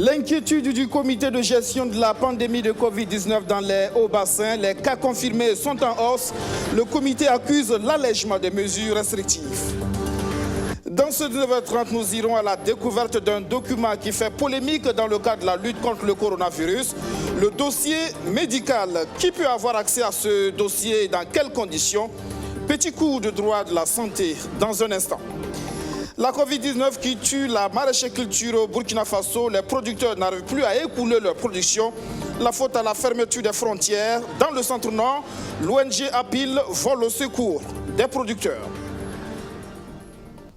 L'inquiétude du comité de gestion de la pandémie de Covid-19 dans les hauts-bassins, les cas confirmés sont en hausse. Le comité accuse l'allègement des mesures restrictives. Dans ce 9h30, nous irons à la découverte d'un document qui fait polémique dans le cadre de la lutte contre le coronavirus. Le dossier médical. Qui peut avoir accès à ce dossier et dans quelles conditions? Petit coup de droit de la santé dans un instant. La Covid-19 qui tue la maraîchère-culture au Burkina Faso, les producteurs n'arrivent plus à écouler leur production. La faute à la fermeture des frontières. Dans le centre-nord, l'ONG Apil vole au secours des producteurs.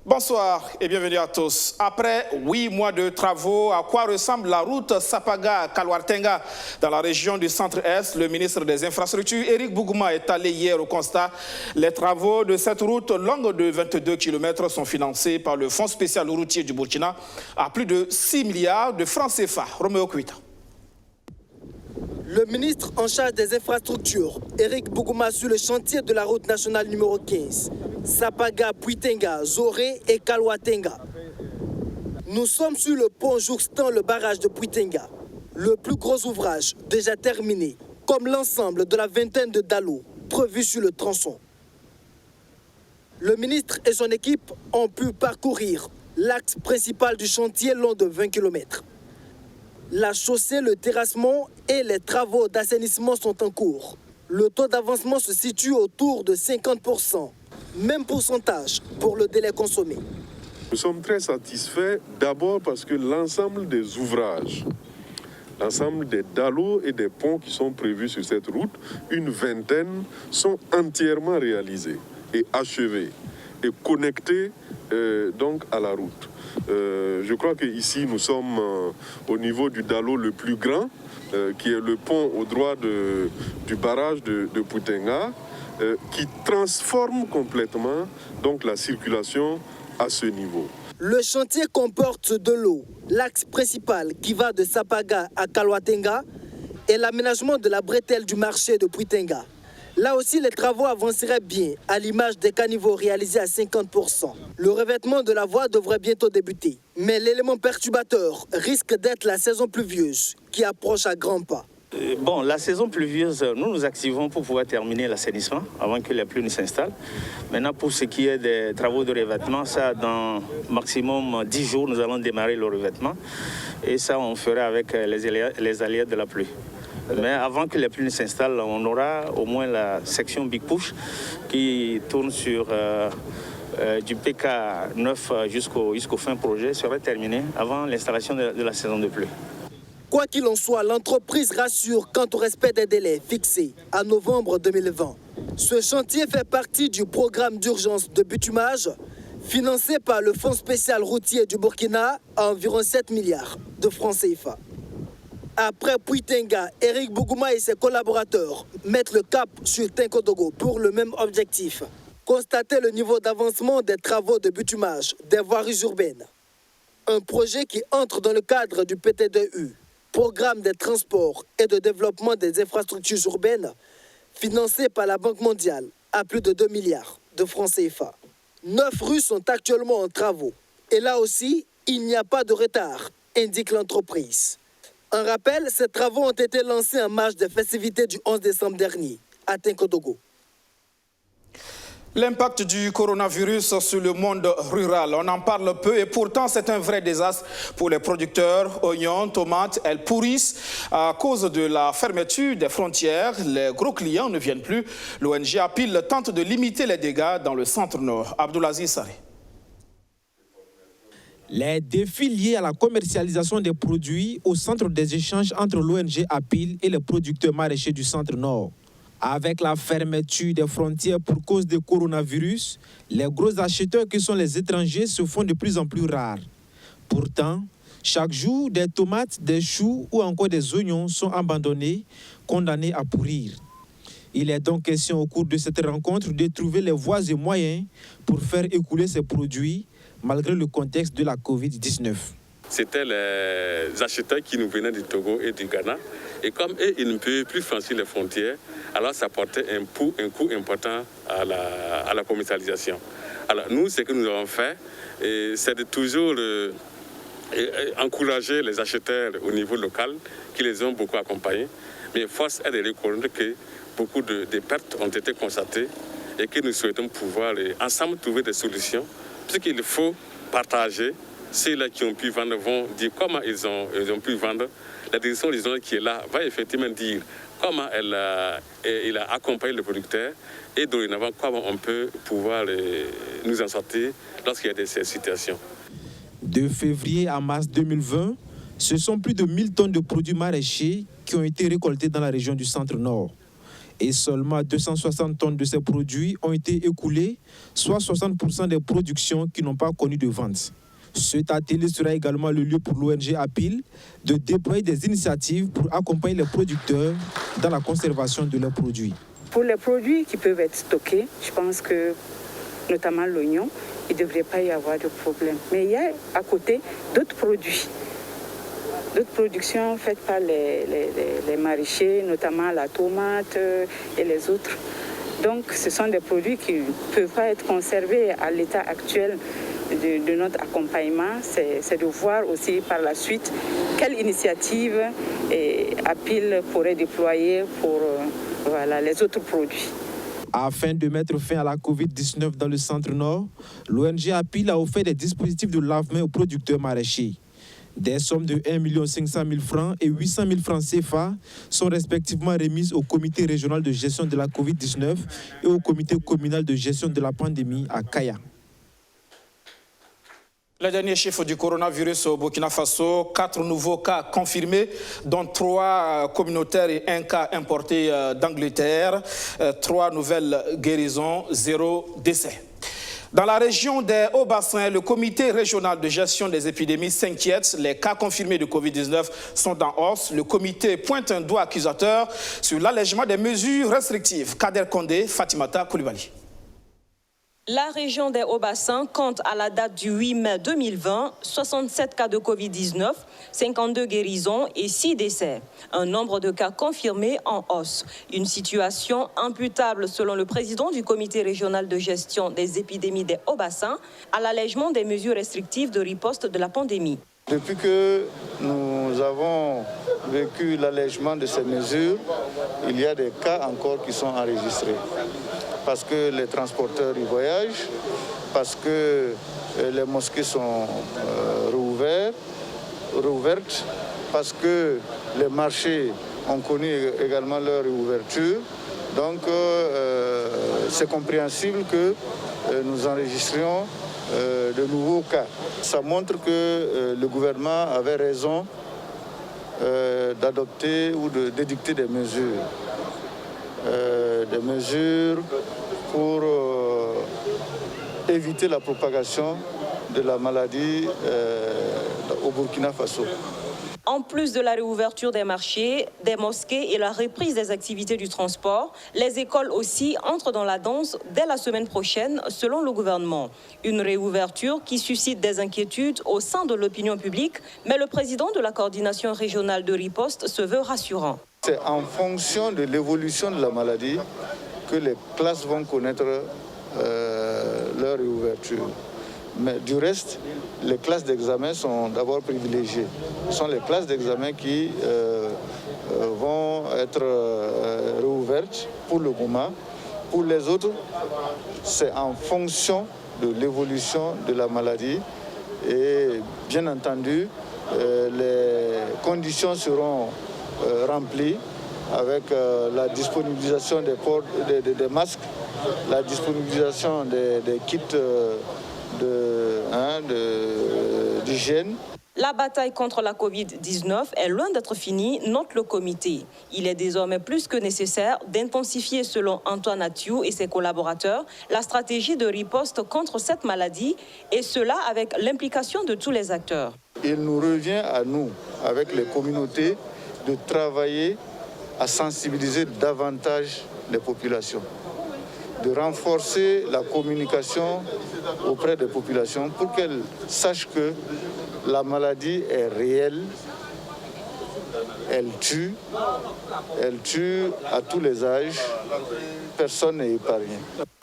Bonsoir et bienvenue à tous. Après 8 mois de travaux, à quoi ressemble la route Sapaga-Kalwartenga dans la région du centre-est? Le ministre des Infrastructures, Éric Bougouma, est allé hier au constat. Les travaux de cette route longue de 22 km sont financés par le Fonds spécial routier du Burkina à plus de 6 milliards de francs CFA. Roméo Kuita. Le ministre en charge des infrastructures, Éric Bougouma, sur le chantier de la route nationale numéro 15, Sapaga, Puitenga, Zoré et Kalwartenga. Nous sommes sur le pont jouxtant le barrage de Puitenga, le plus gros ouvrage déjà terminé, comme l'ensemble de la vingtaine de dallos prévus sur le tronçon. Le ministre et son équipe ont pu parcourir l'axe principal du chantier long de 20 km. La chaussée, le terrassement et les travaux d'assainissement sont en cours. Le taux d'avancement se situe autour de 50%, même pourcentage pour le délai consommé. Nous sommes très satisfaits d'abord parce que l'ensemble des ouvrages, l'ensemble des dallos et des ponts qui sont prévus sur cette route, une vingtaine, sont entièrement réalisés et achevés et connectés donc à la route. Je crois qu'ici, nous sommes au niveau du dallo le plus grand, qui est le pont au droit du barrage de Puitenga, qui transforme complètement donc, la circulation à ce niveau. Le chantier comporte de l'eau, l'axe principal qui va de Sapaga à Kalwartenga et l'aménagement de la bretelle du marché de Puitenga. Là aussi, les travaux avanceraient bien, à l'image des caniveaux réalisés à 50%. Le revêtement de la voie devrait bientôt débuter. Mais l'élément perturbateur risque d'être la saison pluvieuse, qui approche à grands pas. Bon, la saison pluvieuse, nous activons pour pouvoir terminer l'assainissement avant que les pluies ne s'installent. Maintenant, pour ce qui est des travaux de revêtement, ça, dans maximum 10 jours, nous allons démarrer le revêtement. Et ça, on fera avec les aléas de la pluie. Mais avant que les pluies ne s'installent, on aura au moins la section Big Push qui tourne sur du PK9 jusqu'au fin projet sera terminée avant l'installation de la saison de pluie. Quoi qu'il en soit, l'entreprise rassure quant au respect des délais fixés à novembre 2020. Ce chantier fait partie du programme d'urgence de bitumage financé par le Fonds spécial routier du Burkina à environ 7 milliards de francs CFA. Après Puitenga, Éric Bougouma et ses collaborateurs mettent le cap sur Tinkodogo pour le même objectif. Constater le niveau d'avancement des travaux de bitumage des voiries urbaines. Un projet qui entre dans le cadre du PTDU, Programme des transports et de développement des infrastructures urbaines, financé par la Banque mondiale à plus de 2 milliards de francs CFA. 9 rues sont actuellement en travaux. Et là aussi, il n'y a pas de retard, indique l'entreprise. Un rappel, ces travaux ont été lancés en marge des festivités du 11 décembre dernier, à Tinkodogo. L'impact du coronavirus sur le monde rural, on en parle peu et pourtant c'est un vrai désastre pour les producteurs. Oignons, tomates, elles pourrissent à cause de la fermeture des frontières. Les gros clients ne viennent plus. L'ONG Apil tente de limiter les dégâts dans le centre-nord. Abdoulaziz Saré. Les défis liés à la commercialisation des produits au centre des échanges entre l'ONG Apil et les producteurs maraîchers du centre-nord. Avec la fermeture des frontières pour cause du coronavirus, les gros acheteurs qui sont les étrangers se font de plus en plus rares. Pourtant, chaque jour, des tomates, des choux ou encore des oignons sont abandonnés, condamnés à pourrir. Il est donc question au cours de cette rencontre de trouver les voies et moyens pour faire écouler ces produits malgré le contexte de la Covid-19. C'était les acheteurs qui nous venaient du Togo et du Ghana. Et comme eux, ils ne peuvent plus franchir les frontières, alors ça portait un coût important à la commercialisation. Alors nous, ce que nous avons fait, c'est de toujours encourager les acheteurs au niveau local qui les ont beaucoup accompagnés. Mais force est de reconnaître que beaucoup de pertes ont été constatées et que nous souhaitons pouvoir ensemble trouver des solutions. Puisqu'il faut partager. Ceux-là qui ont pu vendre vont dire comment ils ont pu vendre. La direction régionale qui est là va effectivement dire comment il a accompagné le producteur et dorénavant comment on peut pouvoir nous en sortir lorsqu'il y a ces situations. De février à mars 2020, ce sont plus de 1000 tonnes de produits maraîchers qui ont été récoltés dans la région du Centre-Nord. Et seulement 260 tonnes de ces produits ont été écoulées, soit 60% des productions qui n'ont pas connu de vente. Cet atelier sera également le lieu pour l'ONG APIL de déployer des initiatives pour accompagner les producteurs dans la conservation de leurs produits. Pour les produits qui peuvent être stockés, je pense que, notamment l'oignon, il ne devrait pas y avoir de problème. Mais il y a à côté d'autres produits. D'autres productions faites par les maraîchers, notamment la tomate et les autres. Donc ce sont des produits qui ne peuvent pas être conservés à l'état actuel de notre accompagnement. C'est de voir aussi par la suite quelle initiative APIL pourrait déployer pour les autres produits. Afin de mettre fin à la Covid-19 dans le Centre-Nord, l'ONG APIL a offert des dispositifs de lave-mains aux producteurs maraîchers. Des sommes de 1 500 000 francs et 800 000 francs CFA sont respectivement remises au comité régional de gestion de la Covid-19 et au comité communal de gestion de la pandémie à Kaya. Les derniers chiffres du coronavirus au Burkina Faso, 4 nouveaux cas confirmés, dont 3 communautaires et 1 cas importé d'Angleterre, 3 nouvelles guérisons, 0 décès. Dans la région des Hauts-Bassins, le comité régional de gestion des épidémies s'inquiète. Les cas confirmés de Covid-19 sont en hausse. Le comité pointe un doigt accusateur sur l'allègement des mesures restrictives. Kader Kondé, Fatimata Koulibaly. La région des Hauts-Bassins compte à la date du 8 mai 2020 67 cas de Covid-19, 52 guérisons et 6 décès. Un nombre de cas confirmés en hausse. Une situation imputable, selon le président du comité régional de gestion des épidémies des Hauts-Bassins, à l'allègement des mesures restrictives de riposte de la pandémie. Depuis que nous avons vécu l'allègement de ces mesures, il y a des cas encore qui sont enregistrés. Parce que les transporteurs y voyagent, parce que les mosquées sont rouvertes, parce que les marchés ont connu également leur réouverture. Donc c'est compréhensible que nous enregistrions de nouveaux cas. Ça montre que le gouvernement avait raison d'adopter ou d'édicter des mesures. Pour éviter la propagation de la maladie au Burkina Faso. En plus de la réouverture des marchés, des mosquées et la reprise des activités du transport, les écoles aussi entrent dans la danse dès la semaine prochaine, selon le gouvernement. Une réouverture qui suscite des inquiétudes au sein de l'opinion publique, mais le président de la coordination régionale de riposte se veut rassurant. C'est en fonction de l'évolution de la maladie que les classes vont connaître leur réouverture. Mais du reste, les classes d'examen sont d'abord privilégiées. Ce sont les classes d'examen qui vont être réouvertes pour le moment. Pour les autres, c'est en fonction de l'évolution de la maladie. Et bien entendu, les conditions seront remplies avec la disponibilisation des masques, la disponibilisation des kits d'hygiène. La bataille contre la Covid-19 est loin d'être finie, note le comité. Il est désormais plus que nécessaire d'intensifier, selon Antoine Athiou et ses collaborateurs, la stratégie de riposte contre cette maladie, et cela avec l'implication de tous les acteurs. Il nous revient à nous, avec les communautés, de travailler à sensibiliser davantage les populations, de renforcer la communication auprès des populations pour qu'elles sachent que la maladie est réelle, elle tue à tous les âges, personne n'est épargné.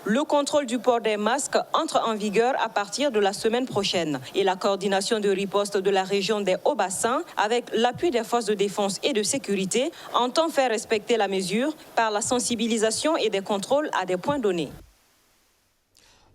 Le contrôle du port des masques entre en vigueur à partir de la semaine prochaine. Et la coordination de riposte de la région des Hauts-Bassins, avec l'appui des forces de défense et de sécurité, entend faire respecter la mesure par la sensibilisation et des contrôles à des points donnés.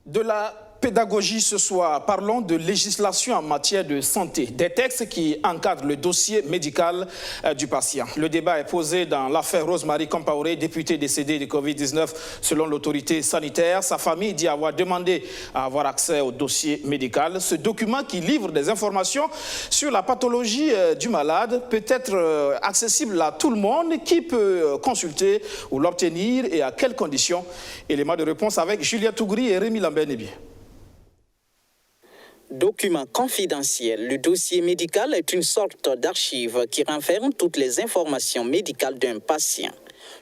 De la pédagogie ce soir, parlons de législation en matière de santé, des textes qui encadrent le dossier médical du patient. Le débat est posé dans l'affaire Rose-Marie Compaoré, députée décédée de Covid-19 selon l'autorité sanitaire. Sa famille dit avoir demandé à avoir accès au dossier médical. Ce document qui livre des informations sur la pathologie du malade peut être accessible à tout le monde. Qui peut consulter ou l'obtenir et à quelles conditions? Élément de réponse avec Julia Tougri et Rémi Lambert-Nébi. Document confidentiel, le dossier médical est une sorte d'archive qui renferme toutes les informations médicales d'un patient.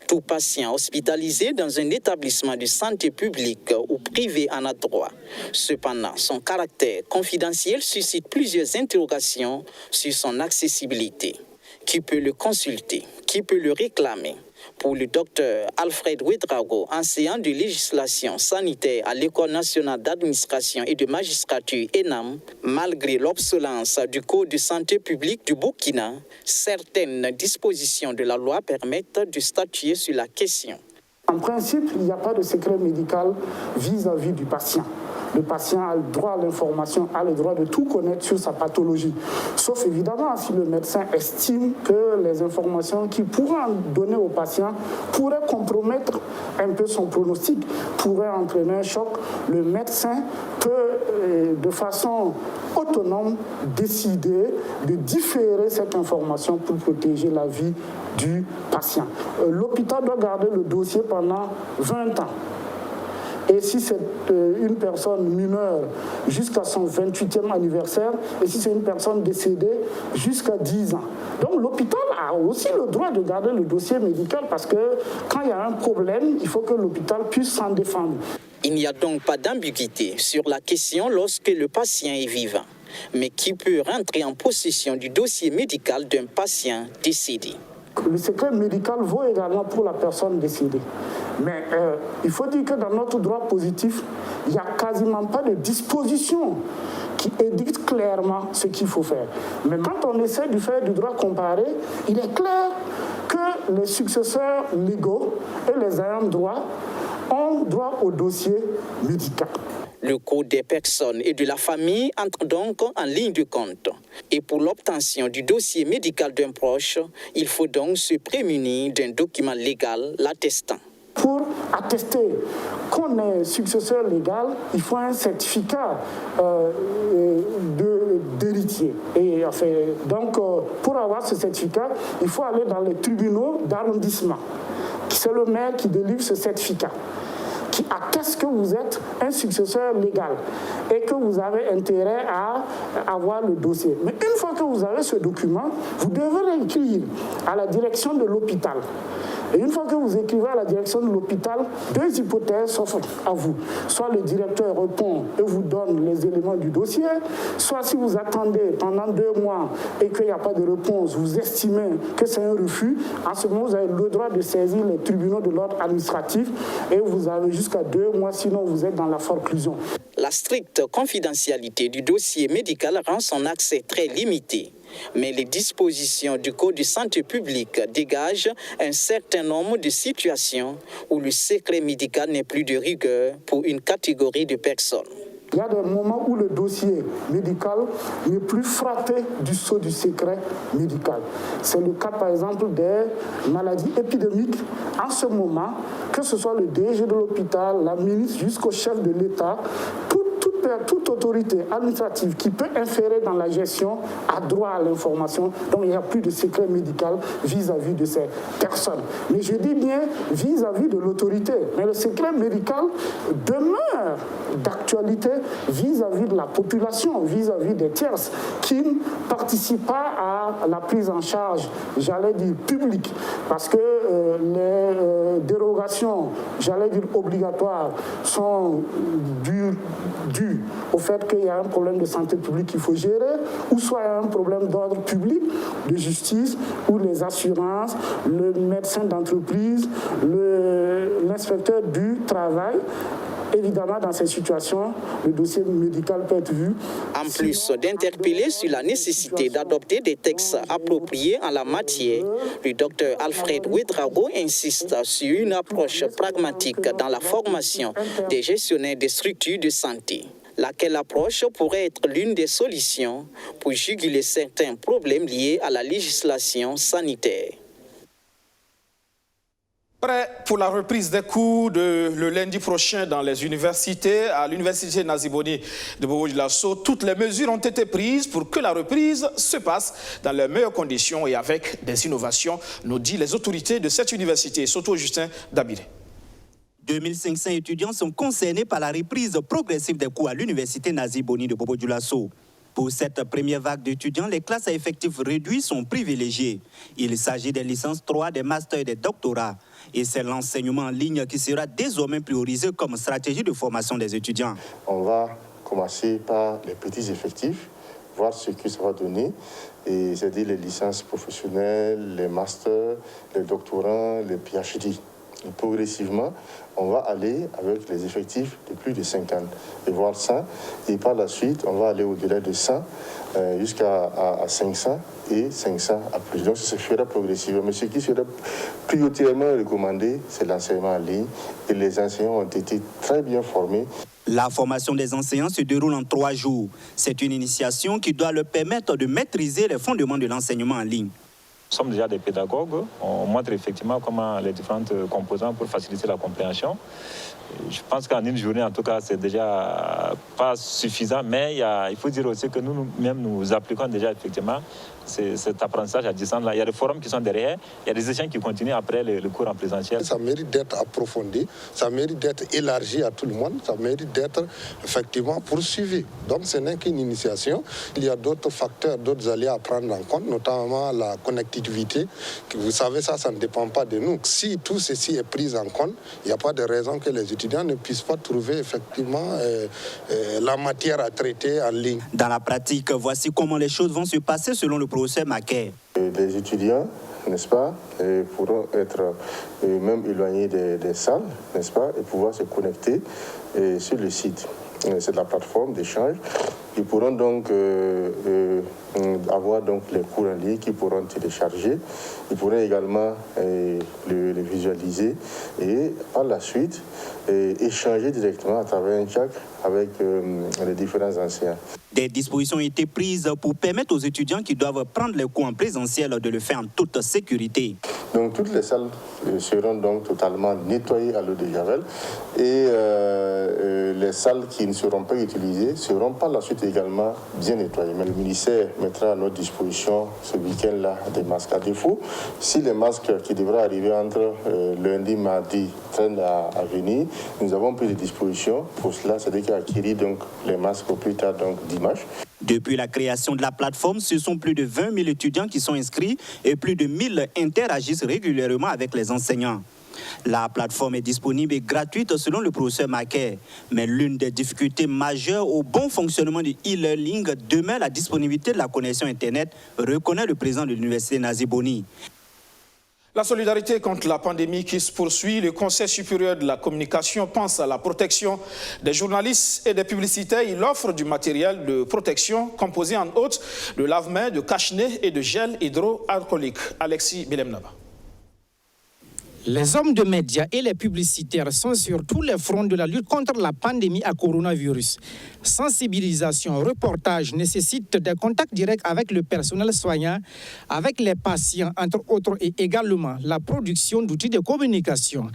Tout patient hospitalisé dans un établissement de santé publique ou privé en a droit. Cependant, son caractère confidentiel suscite plusieurs interrogations sur son accessibilité. Qui peut le consulter? Qui peut le réclamer? Pour le docteur Alfred Ouedraogo, enseignant de législation sanitaire à l'École nationale d'administration et de magistrature ENAM, malgré l'obsolescence du Code de santé publique du Burkina, certaines dispositions de la loi permettent de statuer sur la question. En principe, il n'y a pas de secret médical vis-à-vis du patient. Le patient a le droit à l'information, a le droit de tout connaître sur sa pathologie. Sauf évidemment si le médecin estime que les informations qu'il pourra donner au patient pourraient compromettre un peu son pronostic, pourraient entraîner un choc. Le médecin peut, de façon autonome, décider de différer cette information pour protéger la vie du patient. L'hôpital doit garder le dossier pendant 20 ans. Et si c'est une personne mineure, jusqu'à son 28e anniversaire, et si c'est une personne décédée, jusqu'à 10 ans. Donc l'hôpital a aussi le droit de garder le dossier médical parce que quand il y a un problème, il faut que l'hôpital puisse s'en défendre. Il n'y a donc pas d'ambiguïté sur la question lorsque le patient est vivant. Mais qui peut rentrer en possession du dossier médical d'un patient décédé? Le secret médical vaut également pour la personne décédée. Mais il faut dire que dans notre droit positif, il n'y a quasiment pas de disposition qui édicte clairement ce qu'il faut faire. Mais quand on essaie de faire du droit comparé, il est clair que les successeurs légaux et les ayants droit ont droit au dossier médical. Le Code des personnes et de la famille entre donc en ligne de compte. Et pour l'obtention du dossier médical d'un proche, il faut donc se prémunir d'un document légal l'attestant. Pour attester qu'on est successeur légal, il faut un certificat d'héritier. Et enfin, donc, pour avoir ce certificat, il faut aller dans les tribunaux d'arrondissement. C'est le maire qui délivre ce certificat, qui atteste que vous êtes un successeur légal et que vous avez intérêt à avoir le dossier. Mais une fois que vous avez ce document, vous devez l'écrire à la direction de l'hôpital. Et une fois que vous écrivez à la direction de l'hôpital, deux hypothèses s'offrent à vous. Soit le directeur répond et vous donne les éléments du dossier, soit si vous attendez pendant 2 mois et qu'il n'y a pas de réponse, vous estimez que c'est un refus, en ce moment vous avez le droit de saisir les tribunaux de l'ordre administratif et vous avez jusqu'à 2 mois, sinon vous êtes dans la forclusion. La stricte confidentialité du dossier médical rend son accès très limité. Mais les dispositions du Code de santé publique dégagent un certain nombre de situations où le secret médical n'est plus de rigueur pour une catégorie de personnes. Il y a des moments où le dossier médical n'est plus frappé du sceau du secret médical. C'est le cas, par exemple, des maladies épidémiques. En ce moment, que ce soit le DG de l'hôpital, la ministre jusqu'au chef de l'État, toute autorité administrative qui peut inférer dans la gestion a droit à l'information. Donc il n'y a plus de secret médical vis-à-vis de ces personnes. Mais je dis bien vis-à-vis de l'autorité. Mais le secret médical demeure d'actualité vis-à-vis de la population, vis-à-vis des tierces qui ne participent pas à la prise en charge, j'allais dire publique, parce que les dérogations, j'allais dire obligatoires, sont dues au fait qu'il y a un problème de santé publique qu'il faut gérer, ou soit il y a un problème d'ordre public, de justice, ou les assurances, le médecin d'entreprise, l'inspecteur du travail Évidemment, dans ces situations, le dossier médical peut être vu. En plus d'interpeller sur la nécessité d'adopter des textes appropriés en la matière, le docteur Alfred Ouedraogo insiste sur une approche pragmatique dans la formation des gestionnaires des structures de santé. Laquelle approche pourrait être l'une des solutions pour juguler certains problèmes liés à la législation sanitaire. Prêt pour la reprise des cours le lundi prochain dans les universités. À l'université Naziboni de Bobo-Dioulasso, toutes les mesures ont été prises pour que la reprise se passe dans les meilleures conditions et avec des innovations, nous dit les autorités de cette université. Soto Justin Dabiré. 2500 étudiants sont concernés par la reprise progressive des cours à l'université Naziboni de Bobo-Dioulasso. Pour cette première vague d'étudiants, les classes à effectifs réduits sont privilégiées. Il s'agit des licences 3, des masters et des doctorats. Et c'est l'enseignement en ligne qui sera désormais priorisé comme stratégie de formation des étudiants. On va commencer par les petits effectifs, voir ce que ça va donner. Et c'est-à-dire les licences professionnelles, les masters, les doctorants, les PhD. Et progressivement, on va aller avec les effectifs de plus de 50 et voir 100. Et par la suite, on va aller au-delà de 100 jusqu'à 500 et 500 à plus. Donc, ça se fera progressivement. Mais ce qui sera prioritairement recommandé, c'est l'enseignement en ligne. Et les enseignants ont été très bien formés. La formation des enseignants se déroule en 3 jours. C'est une initiation qui doit leur permettre de maîtriser les fondements de l'enseignement en ligne. Nous sommes déjà des pédagogues, on montre effectivement comment les différentes composantes pour faciliter la compréhension. Je pense qu'en une journée, en tout cas, c'est déjà pas suffisant, mais il faut dire aussi que nous-mêmes, nous appliquons déjà effectivement cet apprentissage à distance. Il y a des forums qui sont derrière, il y a des échanges qui continuent après le cours en présentiel. Ça mérite d'être approfondi, ça mérite d'être élargi à tout le monde, ça mérite d'être effectivement poursuivi. Donc ce n'est qu'une initiation. Il y a d'autres facteurs, d'autres aléas à prendre en compte, notamment la connectivité. Vous savez, ça ne dépend pas de nous. Si tout ceci est pris en compte, il n'y a pas de raison que les étudiants ne puissent pas trouver effectivement la matière à traiter en ligne. Dans la pratique, voici comment les choses vont se passer selon le professeur Maquet. Les étudiants, n'est-ce pas, pourront être même éloignés des salles, n'est-ce pas, et pouvoir se connecter sur le site. C'est de la plateforme d'échange. Ils pourront donc avoir donc les cours en ligne qu'ils pourront télécharger. Ils pourront également le visualiser et par la suite échanger directement à travers un chat avec les différents enseignants. Des dispositions ont été prises pour permettre aux étudiants qui doivent prendre les cours en présentiel de le faire en toute sécurité. Donc toutes les salles seront donc totalement nettoyées à l'eau de Javel et les salles qui ne seront pas utilisées seront par la suite également bien nettoyées. Mais le ministère mettra à notre disposition ce week-end-là des masques à défaut. Si les masques qui devraient arriver entre lundi, mardi traînent à venir, nous avons pris des dispositions pour cela, c'est-à-dire acquérir donc les masques au plus tard donc dimanche. Depuis la création de la plateforme, ce sont plus de 20 000 étudiants qui sont inscrits et plus de 1000 interagissent régulièrement avec les enseignants. La plateforme est disponible et gratuite selon le professeur Maquet. Mais l'une des difficultés majeures au bon fonctionnement du e-learning demeure la disponibilité de la connexion Internet, reconnaît le président de l'université Naziboni. La solidarité contre la pandémie qui se poursuit, le Conseil supérieur de la communication pense à la protection des journalistes et des publicitaires. Il offre du matériel de protection composé en autres de lave-mains, de cache-nez et de gel hydroalcoolique. Alexis Belemnaba. Les hommes de médias et les publicitaires sont sur tous les fronts de la lutte contre la pandémie à coronavirus. Sensibilisation, reportage nécessitent des contacts directs avec le personnel soignant, avec les patients, entre autres, et également la production d'outils de communication.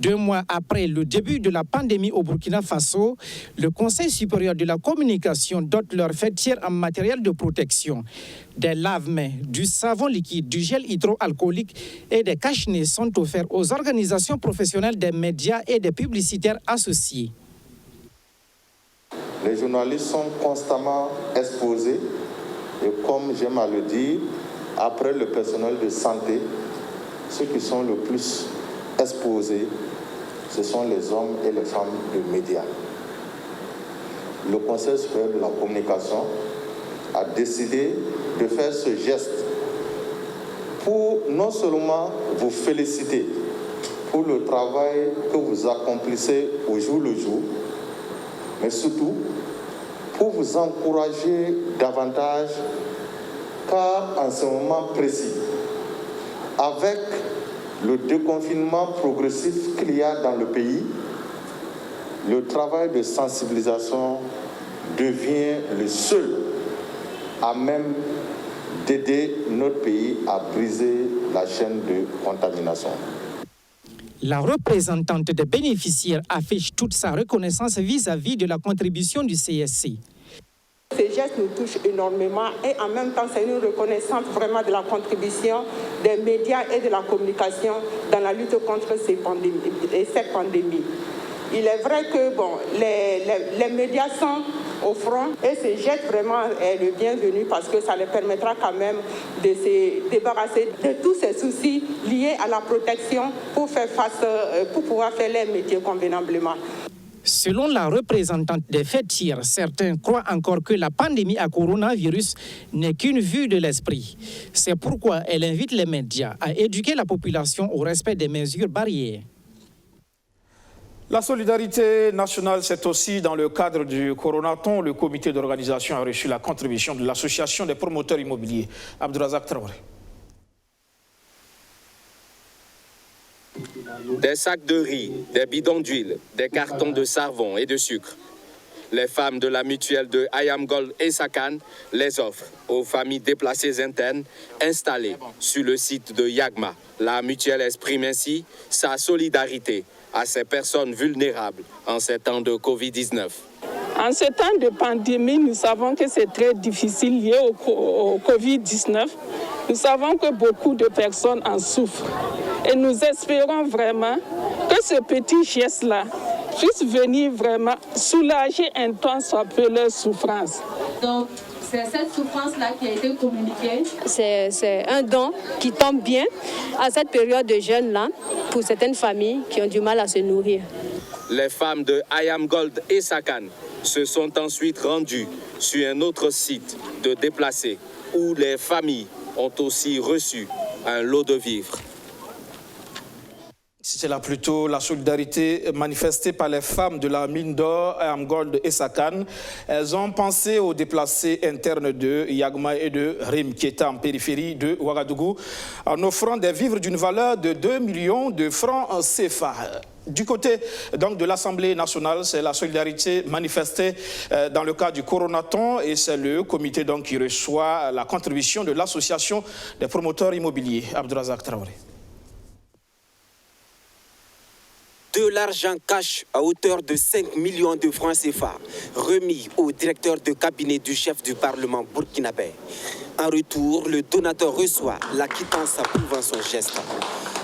2 mois après le début de la pandémie au Burkina Faso, le Conseil supérieur de la communication dote leurs fêtières en matériel de protection. Des lave-mains, du savon liquide, du gel hydroalcoolique et des cache-nez sont offerts aux organisations professionnelles des médias et des publicitaires associés. Les journalistes sont constamment exposés et comme j'aime à le dire, après le personnel de santé, ceux qui sont le plus exposés, ce sont les hommes et les femmes de médias. Le Conseil supérieur de la communication a décidé de faire ce geste pour non seulement vous féliciter pour le travail que vous accomplissez au jour le jour, mais surtout pour vous encourager davantage, car en ce moment précis, avec le déconfinement progressif qu'il y a dans le pays, le travail de sensibilisation devient le seul à même d'aider notre pays à briser la chaîne de contamination. La représentante des bénéficiaires affiche toute sa reconnaissance vis-à-vis de la contribution du CSC. Ces gestes nous touchent énormément et en même temps, c'est une reconnaissance vraiment de la contribution des médias et de la communication dans la lutte contre cette pandémie. Il est vrai que les médias sont au front et ces gestes vraiment est le bienvenu parce que ça les permettra quand même de se débarrasser de tous ces soucis liés à la protection pour pouvoir faire les métiers convenablement. Selon la représentante des fêtières, certains croient encore que la pandémie à coronavirus n'est qu'une vue de l'esprit. C'est pourquoi elle invite les médias à éduquer la population au respect des mesures barrières. La solidarité nationale, c'est aussi dans le cadre du Coronaton. Le comité d'organisation a reçu la contribution de l'association des promoteurs immobiliers. Abdourazak Traoré. Des sacs de riz, des bidons d'huile, des cartons de savon et de sucre. Les femmes de la mutuelle de Ayam Gold et Sakan les offrent aux familles déplacées internes installées sur le site de Yagma. La mutuelle exprime ainsi sa solidarité à ces personnes vulnérables en ces temps de Covid-19. En ce temps de pandémie, nous savons que c'est très difficile lié au Covid-19. Nous savons que beaucoup de personnes en souffrent. Et nous espérons vraiment que ce petit geste-là puisse venir vraiment soulager un tant soit peu leur souffrance. Donc, c'est cette souffrance-là qui a été communiquée. C'est un don qui tombe bien à cette période de jeûne-là pour certaines familles qui ont du mal à se nourrir. Les femmes de Ayam Gold et Sakan se sont ensuite rendues sur un autre site de déplacés où les familles ont aussi reçu un lot de vivres. C'était là plutôt la solidarité manifestée par les femmes de la mine d'or Ayam Gold et Sakan. Elles ont pensé aux déplacés internes de Yagma et de Rim, qui étaient en périphérie de Ouagadougou, en offrant des vivres d'une valeur de 2 millions de francs CFA. Du côté donc, de l'Assemblée nationale, c'est la solidarité manifestée dans le cadre du Coronaton et c'est le comité donc, qui reçoit la contribution de l'association des promoteurs immobiliers. Abdourazak Traoré. De l'argent cash à hauteur de 5 millions de francs CFA remis au directeur de cabinet du chef du Parlement burkinabé. En retour, le donateur reçoit la quittance prouvant son geste.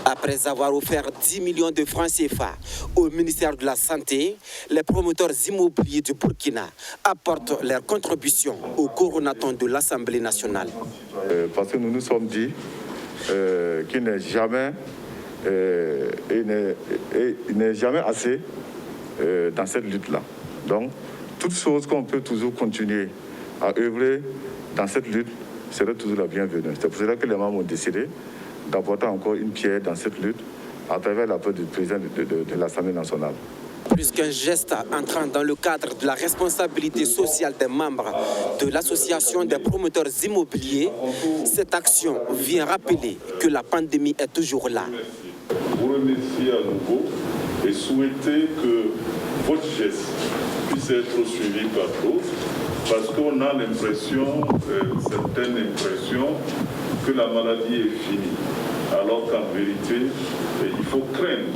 Après avoir offert 10 millions de francs CFA au ministère de la Santé, les promoteurs immobiliers du Burkina apportent leur contribution au Coronaton de l'Assemblée nationale. Parce que nous nous sommes dit qu'il n'est jamais... il n'est jamais assez dans cette lutte-là. Donc, toute chose qu'on peut toujours continuer à œuvrer dans cette lutte serait toujours la bienvenue. C'est pour cela que les membres ont décidé d'apporter encore une pierre dans cette lutte à travers l'appel du président de l'Assemblée nationale. Plus qu'un geste entrant dans le cadre de la responsabilité sociale des membres de l'association des promoteurs immobiliers, cette action vient rappeler que la pandémie est toujours là. Vous remercier à nouveau et souhaiter que votre geste puisse être suivi par d'autres, parce qu'on a l'impression, certaines impressions, que la maladie est finie, alors qu'en vérité, il faut craindre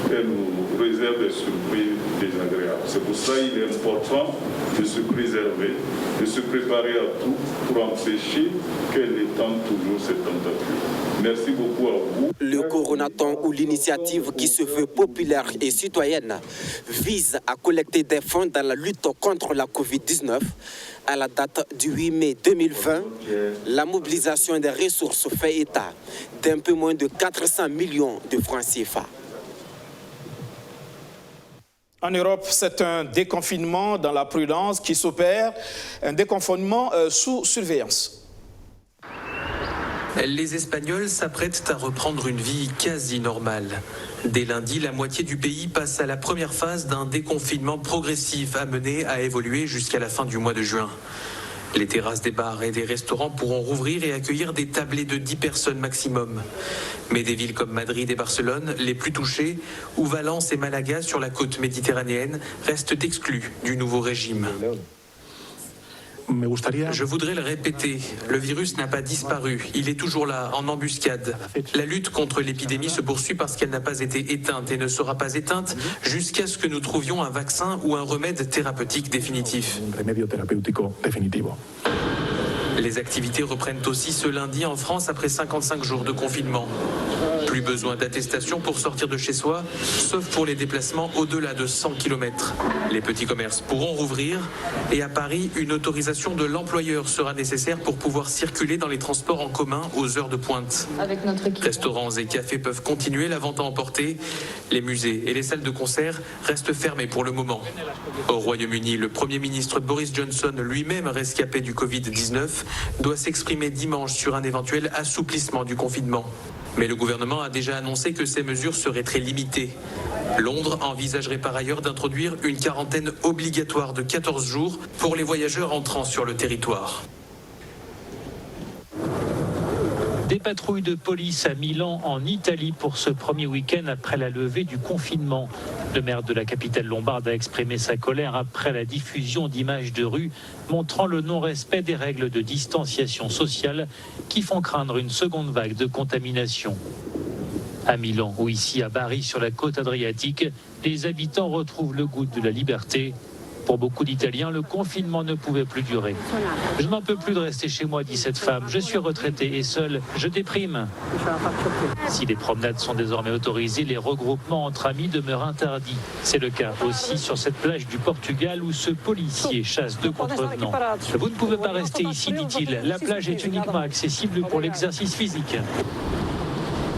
qu'elle nous réserve des surprises désagréables. C'est pour ça qu'il est important de se préserver, de se préparer à tout pour empêcher qu'elle étende toujours cette tentative. Merci beaucoup à vous. Le Coronaton ou l'initiative qui se veut populaire et citoyenne vise à collecter des fonds dans la lutte contre la Covid-19. À la date du 8 mai 2020, la mobilisation des ressources fait état d'un peu moins de 400 millions de francs CFA. En Europe, c'est un déconfinement dans la prudence qui s'opère, un déconfinement sous surveillance. Les Espagnols s'apprêtent à reprendre une vie quasi normale. Dès lundi, la moitié du pays passe à la première phase d'un déconfinement progressif amené à évoluer jusqu'à la fin du mois de juin. Les terrasses des bars et des restaurants pourront rouvrir et accueillir des tablées de 10 personnes maximum. Mais des villes comme Madrid et Barcelone, les plus touchées, ou Valence et Malaga sur la côte méditerranéenne, restent exclues du nouveau régime. Je voudrais le répéter, le virus n'a pas disparu, il est toujours là, en embuscade. La lutte contre l'épidémie se poursuit parce qu'elle n'a pas été éteinte et ne sera pas éteinte jusqu'à ce que nous trouvions un vaccin ou un remède thérapeutique définitif. Les activités reprennent aussi ce lundi en France après 55 jours de confinement. Plus besoin d'attestation pour sortir de chez soi, sauf pour les déplacements au-delà de 100 km. Les petits commerces pourront rouvrir et à Paris, une autorisation de l'employeur sera nécessaire pour pouvoir circuler dans les transports en commun aux heures de pointe. Restaurants et cafés peuvent continuer la vente à emporter. Les musées et les salles de concert restent fermés pour le moment. Au Royaume-Uni, le Premier ministre Boris Johnson, lui-même rescapé du Covid-19, doit s'exprimer dimanche sur un éventuel assouplissement du confinement. Mais le gouvernement a déjà annoncé que ces mesures seraient très limitées. Londres envisagerait par ailleurs d'introduire une quarantaine obligatoire de 14 jours pour les voyageurs entrant sur le territoire. Des patrouilles de police à Milan, en Italie, pour ce premier week-end après la levée du confinement. Le maire de la capitale lombarde a exprimé sa colère après la diffusion d'images de rue montrant le non-respect des règles de distanciation sociale qui font craindre une seconde vague de contamination. À Milan ou ici à Bari, sur la côte adriatique, les habitants retrouvent le goût de la liberté. Pour beaucoup d'Italiens, le confinement ne pouvait plus durer. Je n'en peux plus de rester chez moi, dit cette femme. Je suis retraitée et seule. Je déprime. Si les promenades sont désormais autorisées, les regroupements entre amis demeurent interdits. C'est le cas aussi sur cette plage du Portugal où ce policier chasse deux contrevenants. Vous ne pouvez pas rester ici, dit-il. La plage est uniquement accessible pour l'exercice physique.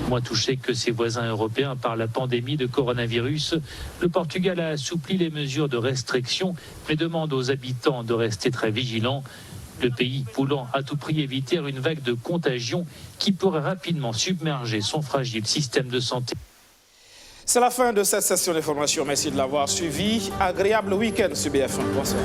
Moins touché que ses voisins européens par la pandémie de coronavirus, le Portugal a assoupli les mesures de restriction, mais demande aux habitants de rester très vigilants. Le pays voulant à tout prix éviter une vague de contagion qui pourrait rapidement submerger son fragile système de santé. C'est la fin de cette session d'information. Merci de l'avoir suivi. Agréable week-end sur BF1. Bonsoir.